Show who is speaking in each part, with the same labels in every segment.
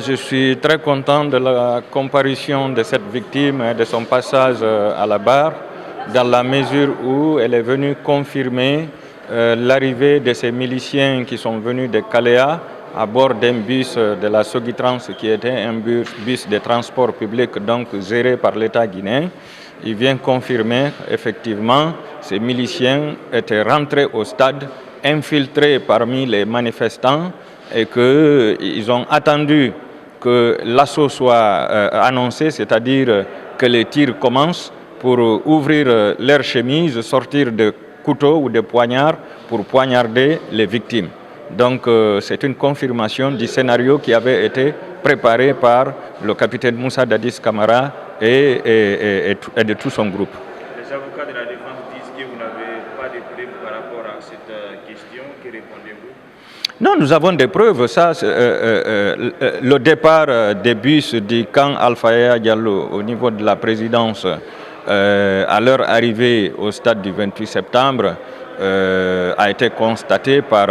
Speaker 1: Je suis très content de la comparution de cette victime et de son passage à la barre, dans la mesure où elle est venue confirmer l'arrivée de ces miliciens qui sont venus de Kaléa à bord d'un bus de la Sogitrans qui était un bus de transport public donc géré par l'État guinéen. Il vient confirmer effectivement ces miliciens étaient rentrés au stade, infiltrés parmi les manifestants et qu'ils ont attendu que l'assaut soit annoncé, c'est-à-dire que les tirs commencent pour ouvrir leurs chemises, sortir de couteaux ou de poignards pour poignarder les victimes. Donc c'est une confirmation du scénario qui avait été préparé par le capitaine Moussa Dadis Camara et de tout son groupe.
Speaker 2: Les avocats de la défense disent que vous n'avez pas de preuves par rapport à cette question. Que répondez-vous?
Speaker 1: Non, nous avons des preuves. Ça, le départ des bus du camp Alpha Diallo au niveau de la présidence à leur arrivée au stade du 28 septembre a été constaté par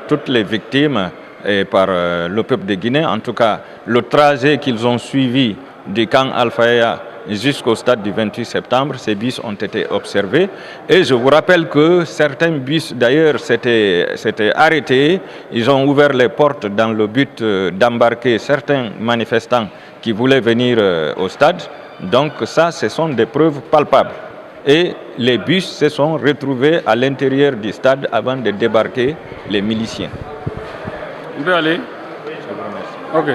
Speaker 1: toutes les victimes et par le peuple de Guinée. En tout cas, le trajet qu'ils ont suivi du camp Alpha jusqu'au stade du 28 septembre, ces bus ont été observés. Et je vous rappelle que certains bus, d'ailleurs, s'étaient arrêtés. Ils ont ouvert les portes dans le but d'embarquer certains manifestants qui voulaient venir au stade. Donc ça, ce sont des preuves palpables. Et les bus se sont retrouvés à l'intérieur du stade avant de débarquer les miliciens.
Speaker 3: On peut aller?
Speaker 1: Je vous remercie.
Speaker 3: Ok.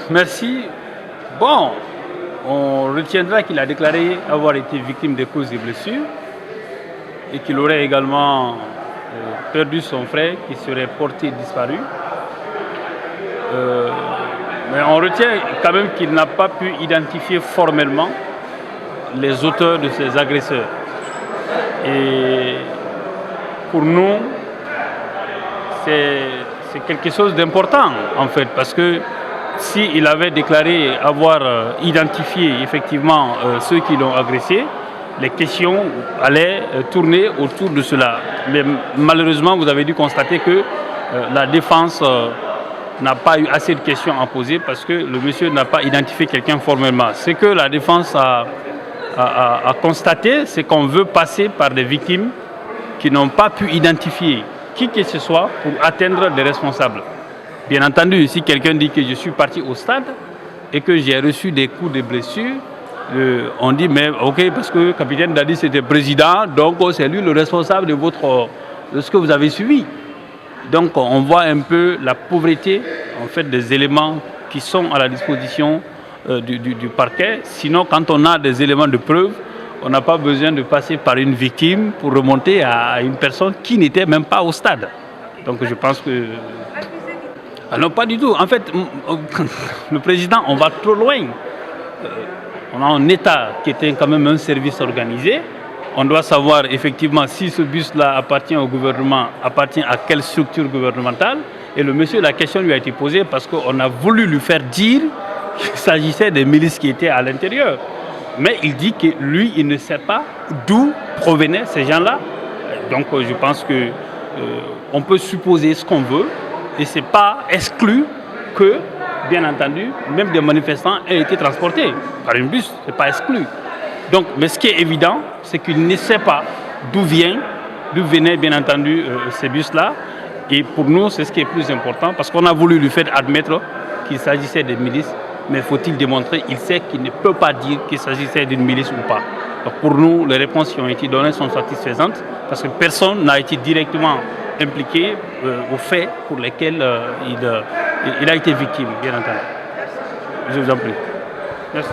Speaker 3: Merci. Bon, on retiendra qu'il a déclaré avoir été victime de causes et blessures et qu'il aurait également perdu son frère qui serait porté disparu. Mais on retient quand même qu'il n'a pas pu identifier formellement les auteurs de ces agresseurs. Et pour nous, c'est quelque chose d'important en fait, parce que s'il avait déclaré avoir identifié effectivement ceux qui l'ont agressé, les questions allaient tourner autour de cela. Mais malheureusement, vous avez dû constater que la défense n'a pas eu assez de questions à poser parce que le monsieur n'a pas identifié quelqu'un formellement. Ce que la défense a constaté, c'est qu'on veut passer par des victimes qui n'ont pas pu identifier qui que ce soit pour atteindre des responsables. Bien entendu, si quelqu'un dit que je suis parti au stade et que j'ai reçu des coups de blessure, on dit mais ok, parce que le capitaine Dadis était président, donc c'est lui le responsable de ce que vous avez suivi. Donc on voit un peu la pauvreté en fait des éléments qui sont à la disposition du parquet. Sinon, quand on a des éléments de preuve, on n'a pas besoin de passer par une victime pour remonter à une personne qui n'était même pas au stade. Donc je pense que... Ah non, pas du tout. En fait, le président, on va trop loin. On a un État qui était quand même un service organisé. On doit savoir effectivement si ce bus-là appartient au gouvernement, appartient à quelle structure gouvernementale. Et le monsieur, la question lui a été posée parce qu'on a voulu lui faire dire qu'il s'agissait des milices qui étaient à l'intérieur. Mais il dit que lui, il ne sait pas d'où provenaient ces gens-là. Donc je pense que on peut supposer ce qu'on veut et ce n'est pas exclu que, bien entendu, même des manifestants aient été transportés par un bus. Ce n'est pas exclu. Donc, mais ce qui est évident, c'est qu'il ne sait pas d'où venaient bien entendu ces bus-là. Et pour nous, c'est ce qui est plus important parce qu'on a voulu lui faire admettre qu'il s'agissait des milices. Mais faut-il démontrer, il sait qu'il ne peut pas dire qu'il s'agissait d'une milice ou pas. Donc pour nous, les réponses qui ont été données sont satisfaisantes parce que personne n'a été directement impliqué aux faits pour lesquels il a été victime, bien entendu. Je vous en prie. Merci.